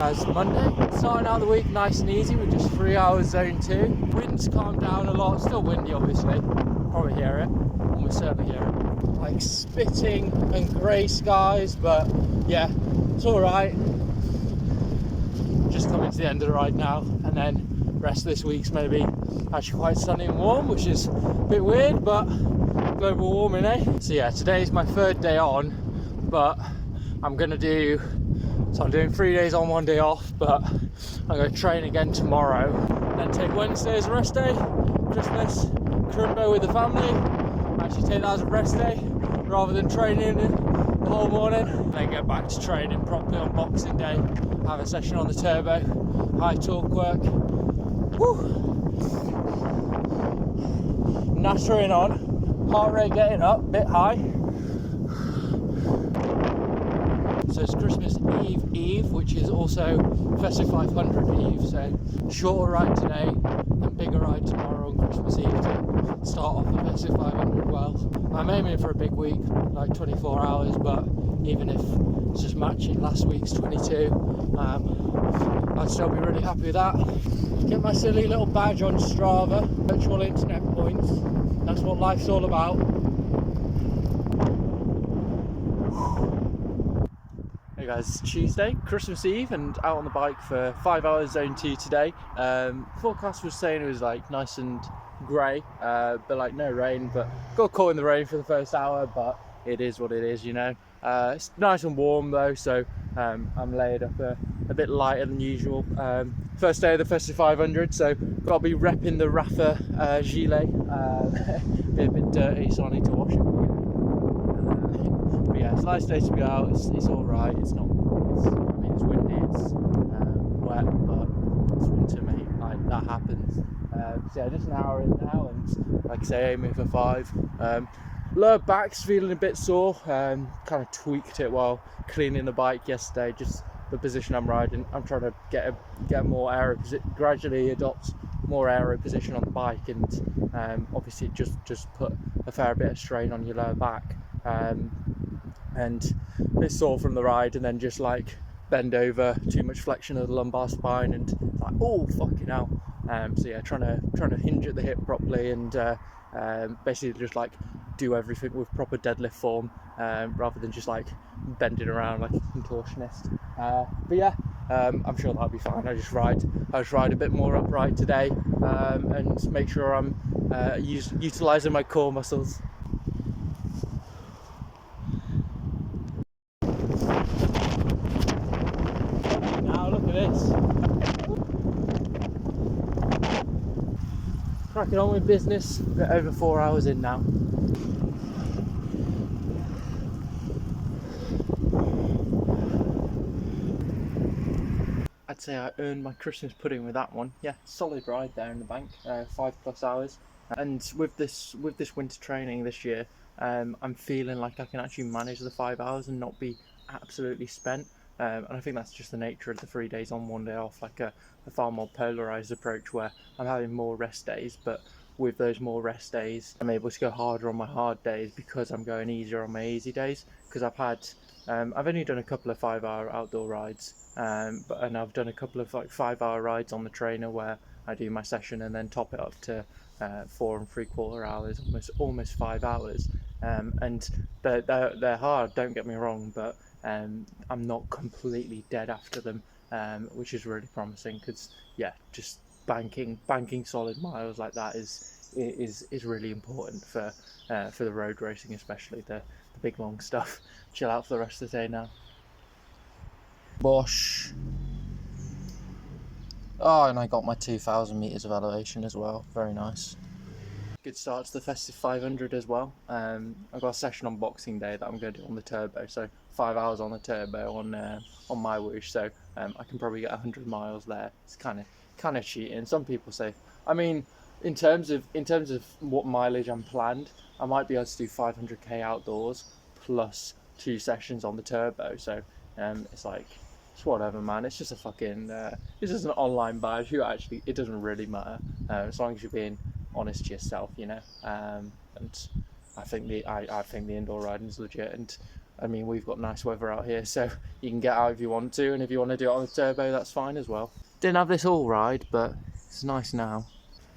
As Monday, starting out the week nice and easy with just 3 hours zone 2. Wind's calmed down a lot, still windy obviously, probably hear it, almost certainly hear it. Like spitting and grey skies, but yeah, it's alright. Just coming to the end of the ride now, and then rest of this week's maybe actually quite sunny and warm, which is a bit weird, but global warming, eh? So yeah, today's my third day on, but I'm doing 3 days on, 1 day off, but I'm going to train again tomorrow, then take Wednesday as a rest day, Christmas, Crimbo with the family, actually take that as a rest day rather than training the whole morning, then get back to training properly on Boxing Day, have a session on the turbo, high torque work. Woo! Nattering on, heart rate getting up, a bit high. So it's Christmas Eve, which is also Festive 500 Eve, so shorter ride today and bigger ride tomorrow on Christmas Eve to start off the Festive 500 well. I'm aiming for a big week, like 24 hours, but even if it's just matching last week's 22, I'd still be really happy with that. Get my silly little badge on Strava, virtual internet points, that's what life's all about. Hey guys, it's Tuesday, Christmas Eve, and out on the bike for 5 hours zone 2 today. Forecast was saying it was like nice and grey, but like no rain, but got caught in the rain for the first hour, but it is what it is, you know. It's nice and warm though, so I'm layered up a bit lighter than usual. First day of the Festive 500, so got to be repping the Rapha gilet. Be a bit dirty, so I need to wash it. But yeah, it's a nice day to be out. It's all right. It's windy. It's wet, but it's winter, mate. Like that happens. So yeah, just an hour in now, and like I say, aiming for 5. Lower back's feeling a bit sore. Kind of tweaked it while cleaning the bike yesterday. Just the position I'm riding. I'm trying to get a more aero position, gradually adopt more aero position on the bike, and obviously it just put a fair bit of strain on your lower back. And a bit sore from the ride, and then just like bend over, too much flexion of the lumbar spine, and like, oh fucking hell. So yeah, trying to hinge at the hip properly, and basically just like do everything with proper deadlift form, rather than just like bending around like a contortionist. But yeah, I'm sure that'll be fine. I just ride a bit more upright today, and make sure I'm utilising my core muscles. This. Cracking on with business, a bit over 4 hours in now. I'd say I earned my Christmas pudding with that one. Yeah, solid ride there in the bank, 5+ hours. And with this winter training this year, I'm feeling like I can actually manage the 5 hours and not be absolutely spent. And I think that's just the nature of the 3 days on, 1 day off, like a far more polarised approach where I'm having more rest days, but with those more rest days, I'm able to go harder on my hard days because I'm going easier on my easy days. Because I've only done a couple of 5 hour outdoor rides, and I've done a couple of like 5 hour rides on the trainer where I do my session and then top it up to 4 3/4 hours, almost 5 hours. And they're hard, don't get me wrong, but I'm not completely dead after them, which is really promising, because yeah, just banking solid miles like that is really important for the road racing, especially the big long stuff. Chill out for the rest of the day now. Bosh. Oh, and I got my 2,000 meters of elevation as well. Very nice. Good start to the Festive 500 as well. I've got a session on Boxing Day that I'm going to do on the turbo, so 5 hours on the turbo on my whoosh, so I can probably get 100 miles there. It's kind of cheating. Some people say, I mean, in terms of what mileage I'm planned, I might be able to do 500k outdoors plus 2 sessions on the turbo. So it's like, it's whatever, man. It's just a fucking it's just an online badge. It doesn't really matter, as long as you're being honest to yourself, you know. And I think the indoor riding is legit, and I mean, we've got nice weather out here, so you can get out if you want to, and if you want to do it on the turbo, that's fine as well. Didn't have this all ride, but it's nice now.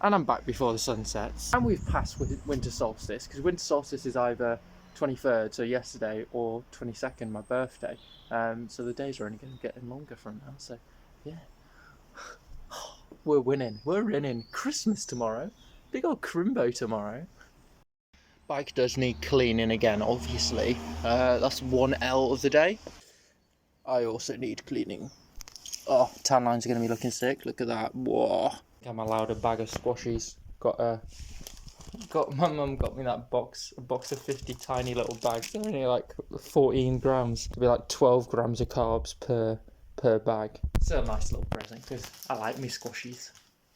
And I'm back before the sun sets. And we've passed winter solstice, because winter solstice is either 23rd, so yesterday, or 22nd, my birthday. So the days are only going to get longer from now, so yeah. We're winning. We're winning. Christmas tomorrow. Big old crimbo tomorrow. Bike does need cleaning again, obviously. That's one L of the day. I also need cleaning. Oh, tan lines are going to be looking sick. Look at that. Whoa. I'm allowed a bag of squashies. My mum got me that a box of 50 tiny little bags. They're only like 14 grams. It'll be like 12 grams of carbs per bag. Still a nice little present because I like me squashies.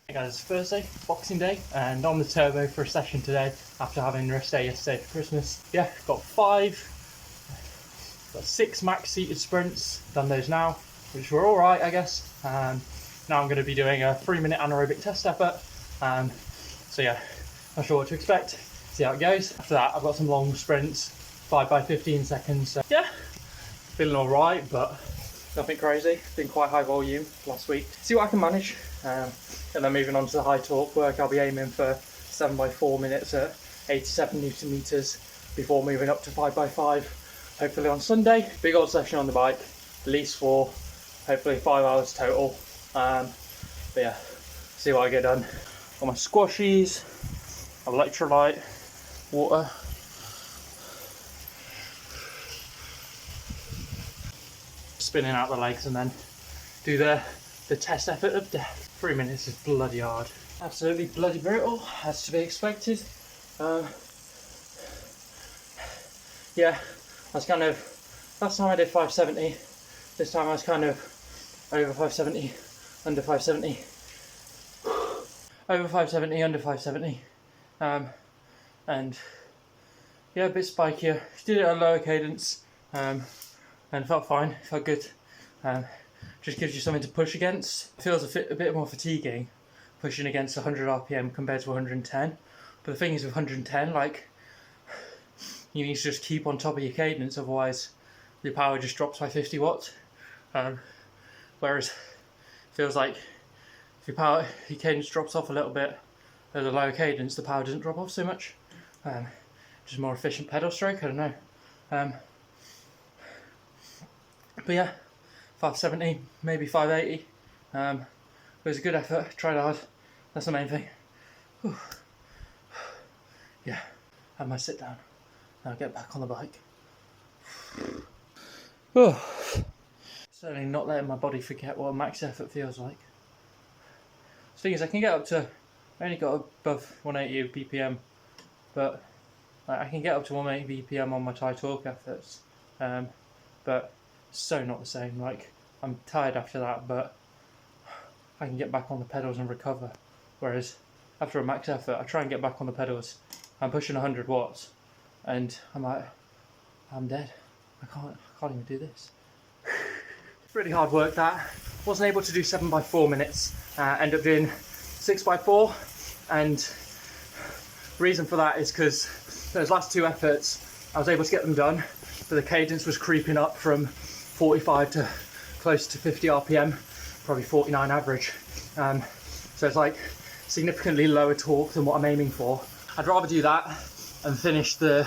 Hey guys, it's Thursday, Boxing Day, and on the turbo for a session today after having rest day yesterday for Christmas. Yeah, got 6 max seated sprints, done those now, which were alright I guess. Now I'm going to be doing a 3-minute anaerobic test effort, so yeah, not sure what to expect, see how it goes. After that I've got some long sprints, 5 by 15 seconds, so yeah, feeling alright, but nothing crazy. Been quite high volume last week. See what I can manage. And then moving on to the high torque work, I'll be aiming for 7 by 4 minutes at 87 Newton meters before moving up to 5 by 5. Hopefully on Sunday. Big old session on the bike, at least 4, hopefully 5 hours total. But yeah, see what I get done. Got my squashies, electrolyte, water. Spinning out the legs and then do the test effort of death. 3 minutes is bloody hard. Absolutely bloody brutal, as to be expected. Yeah, I was kind of, last time I did 570, this time I was kind of over 570, under 570. Over 570, under 570. And yeah, a bit spikier. Did it at a lower cadence, and felt fine, felt good. Just gives you something to push against. It feels a bit more fatiguing pushing against 100 RPM compared to 110. But the thing is with 110, like, you need to just keep on top of your cadence, otherwise your power just drops by 50 watts. Whereas it feels like if your cadence drops off a little bit at a lower cadence, the power doesn't drop off so much. Just more efficient pedal stroke, I don't know. But yeah, 570, maybe 580. It was a good effort, tried hard, that's the main thing. Whew. Yeah, have my sit down, now get back on the bike. Certainly not letting my body forget what a max effort feels like. The thing is, I can get up to, I only got above 180 BPM, but like, I can get up to 180 BPM on my high torque efforts, but so not the same. Like, I'm tired after that, but I can get back on the pedals and recover. Whereas after a max effort, I try and get back on the pedals, I'm pushing 100 watts, and I'm like, I'm dead. I can't even do this. Really hard work that. Wasn't able to do 7 by 4 minutes. End up doing 6 by 4, and reason for that is because those last 2 efforts, I was able to get them done, but the cadence was creeping up from 45 to close to 50 RPM, probably 49 average. So it's like significantly lower torque than what I'm aiming for. I'd rather do that and finish the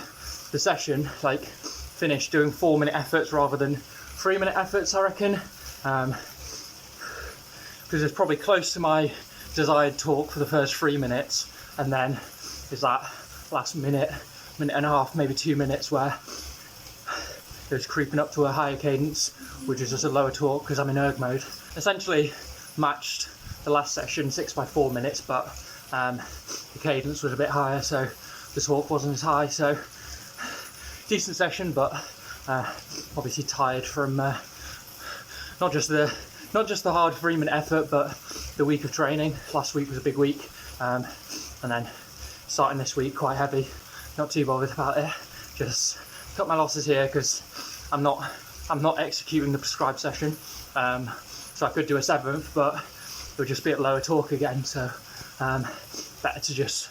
session, like finish doing 4-minute efforts rather than 3-minute efforts, I reckon. Because it's probably close to my desired torque for the first 3 minutes, and then is that last minute and a half, maybe 2 minutes where it was creeping up to a higher cadence, which is just a lower torque because I'm in erg mode. Essentially matched the last session, 6 by 4 minutes, but the cadence was a bit higher, so the torque wasn't as high. So decent session, but obviously tired from not just the hard 3-minute effort, but the week of training. Last week was a big week, and then starting this week quite heavy. Not too bothered about it. Just cut my losses here because I'm not executing the prescribed session. So I could do a 7th, but it would just be at lower torque again. So better to just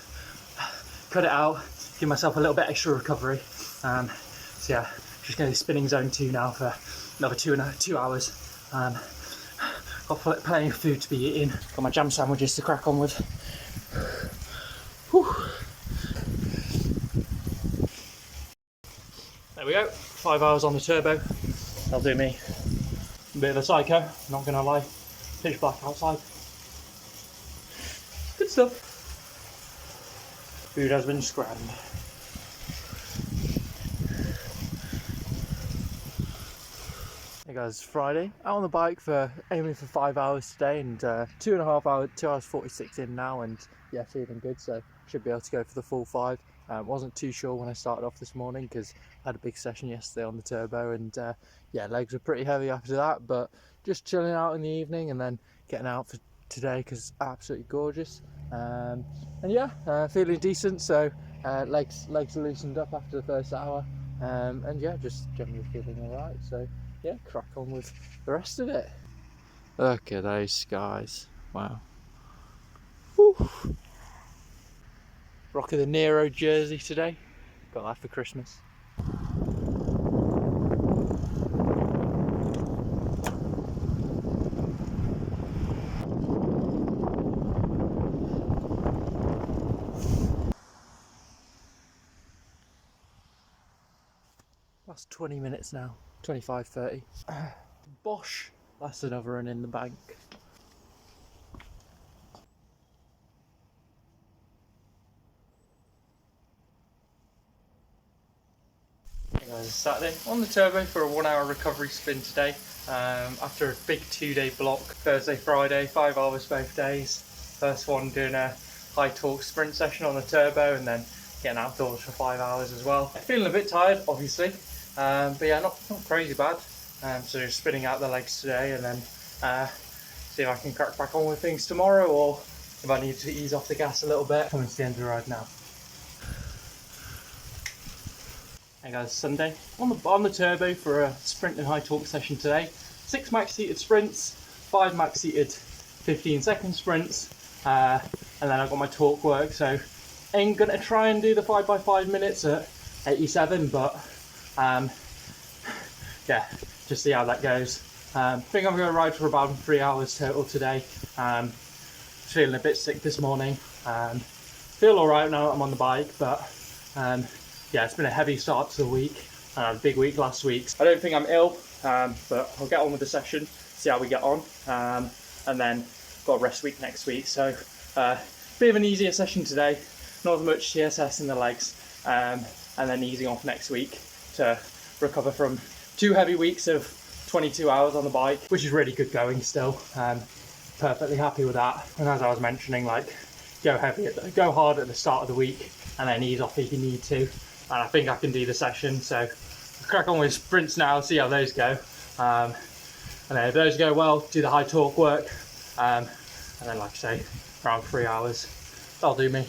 cut it out, give myself a little bit extra recovery. So yeah, just going to spinning zone 2 now for another 2 hours. Got plenty of food to be eating. Got my jam sandwiches to crack on with. Whew. There we go, 5 hours on the turbo. That'll do me. A bit of a psycho, not gonna lie. Pitch black outside. Good stuff. Food has been scrammed. Hey guys, Friday. Out on the bike for aiming for 5 hours today, and 2.5 hours, 2 hours 46 in now, and yeah, feeling good. So should be able to go for the full 5. Wasn't too sure when I started off this morning because I had a big session yesterday on the turbo, and yeah, legs were pretty heavy after that. But just chilling out in the evening and then getting out for today because it's absolutely gorgeous. And yeah, feeling decent. So legs loosened up after the first hour, and yeah, just generally feeling alright. So yeah, crack on with the rest of it. Look at those skies. Wow. Whew. Rocking the Nero jersey today. Got that for Christmas. Last 20 minutes now. 25, 30. Bosh. That's another run in the bank. Hey guys, it's Saturday on the turbo for a 1 hour recovery spin today. After a big 2-day block, Thursday, Friday, 5 hours both days. First one doing a high torque sprint session on the turbo, and then getting outdoors for 5 hours as well. Feeling a bit tired, obviously, but yeah, not crazy bad. So just spinning out the legs today, and then see if I can crack back on with things tomorrow, or if I need to ease off the gas a little bit. Coming to the end of the ride now. Hey guys, Sunday on the turbo for a sprint and high torque session today. 6 max seated sprints, 5 max seated 15-second sprints, and then I've got my torque work. So ain't gonna try and do the 5x5 minutes at 87, but yeah, just see how that goes. Think I'm gonna ride for about 3 hours total today. Feeling a bit sick this morning. Feel alright now that I'm on the bike, but yeah, it's been a heavy start to the week. A big week last week. I don't think I'm ill, but I'll get on with the session, see how we get on, and then got a rest week next week. So bit of an easier session today, not as much TSS in the legs, and then easing off next week to recover from 2 heavy weeks of 22 hours on the bike, which is really good going still. Perfectly happy with that. And as I was mentioning, like, go hard at the start of the week and then ease off if you need to. And I think I can do the session, so I'll crack on with sprints now, see how those go. And then if those go well, do the high torque work. And then, like I say, around 3 hours, that'll do me.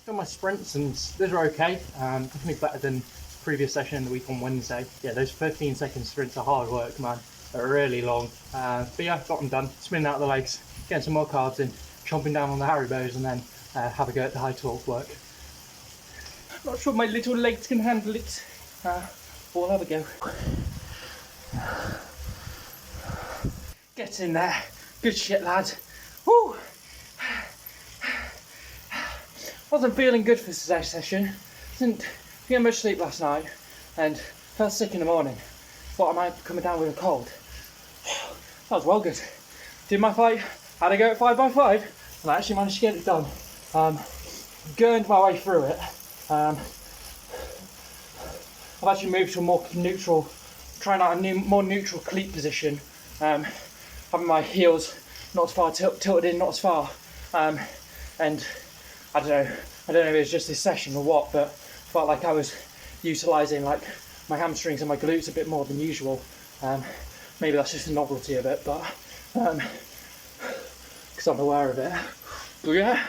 Done my sprints and those are okay. Definitely better than previous session in the week on Wednesday. Yeah, those 15-second sprints are hard work, man. They're really long. But yeah, got them done. Spinning out the legs, getting some more carbs in, chomping down on the Haribos, and then have a go at the high torque work. Not sure my little legs can handle it. We'll have a go. Get in there. Good shit, lad. Woo! Wasn't feeling good for today's session. Didn't get much sleep last night, and felt sick in the morning. Thought I might be coming down with a cold. That was well good. Did my fight, had a go at 5x5, and I actually managed to get it done. Gurned my way through it. I've actually moved to a more neutral, trying out a more neutral cleat position. Having my heels not as far tilted in, not as far. And I don't know if it was just this session or what, but felt like I was utilising like my hamstrings and my glutes a bit more than usual. Maybe that's just the novelty of it, but because I'm aware of it. But yeah,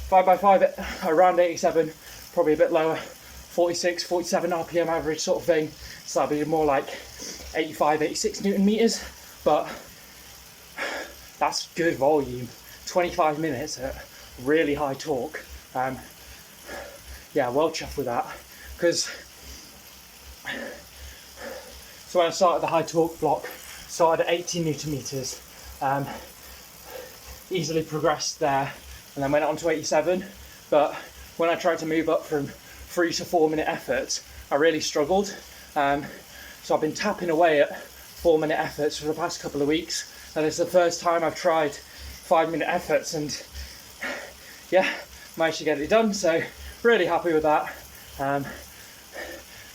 5x5 at around 87, probably a bit lower, 46, 47 RPM average sort of thing. So that'd be more like 85, 86 Newton meters, but that's good volume. 25 minutes at really high torque. yeah, well chuffed with that. Because so when I started the high torque block, started at 80 newton meters, easily progressed there, and then went on to 87. But when I tried to move up from 3 to 4 minute efforts, I really struggled. So I've been tapping away at 4 minute efforts for the past couple of weeks, and it's the first time I've tried 5 minute efforts, and yeah, managed to get it done. So really happy with that.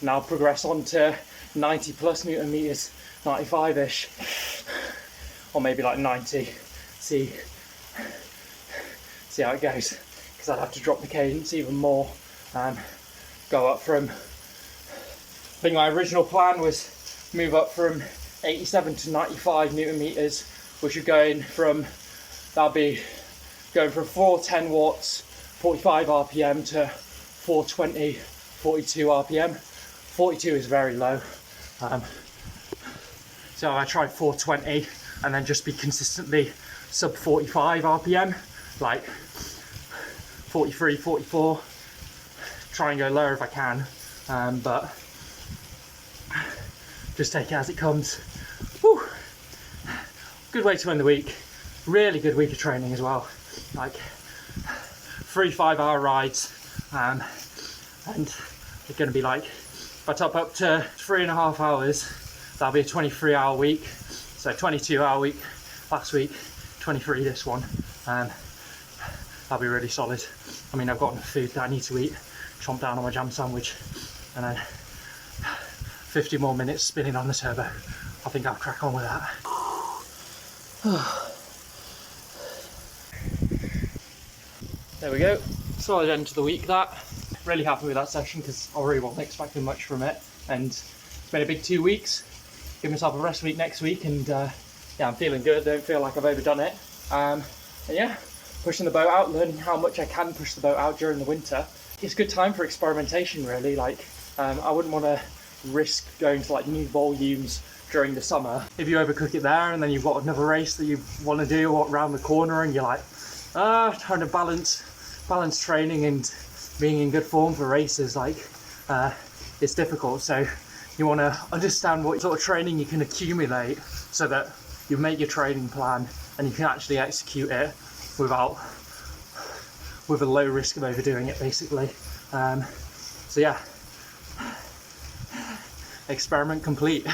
Now progress on to 90 plus newton meters, 95-ish, or maybe like 90. See how it goes, because I'd have to drop the cadence even more and go up from, I think my original plan was move up from 87 to 95 newton meters, which would that'll be going from 410 watts, 45 RPM to 420, 42 RPM. 42 is very low. So I tried 420 and then just be consistently sub 45 RPM, like 43, 44. Try and go lower if I can, but just take it as it comes. Whew. Good way to end the week. Really good week of training as well. Like 3 5-hour rides, and it's going to be like, if I top up to 3.5 hours, that'll be a 23-hour week. So 22-hour week last week, 23 this one. That'll be really solid. I mean, I've got enough food that I need to eat. Chomp down on my jam sandwich, and then 50 more minutes spinning on the turbo. I think I'll crack on with that. There we go. Solid end to the week that. Really happy with that session because I really wasn't expecting much from it, and it's been a big 2 weeks. Give myself a rest week next week, and yeah, I'm feeling good. Don't feel like I've overdone it. And yeah, pushing the boat out, learning how much I can push the boat out during the winter. It's a good time for experimentation, really. Like, I wouldn't want to risk going to like new volumes during the summer. If you overcook it there, and then you've got another race that you want to do around the corner, and you're like, trying to balance training and being in good form for races, like it's difficult. So you want to understand what sort of training you can accumulate so that you make your training plan and you can actually execute it with a low risk of overdoing it, basically. So yeah, experiment complete.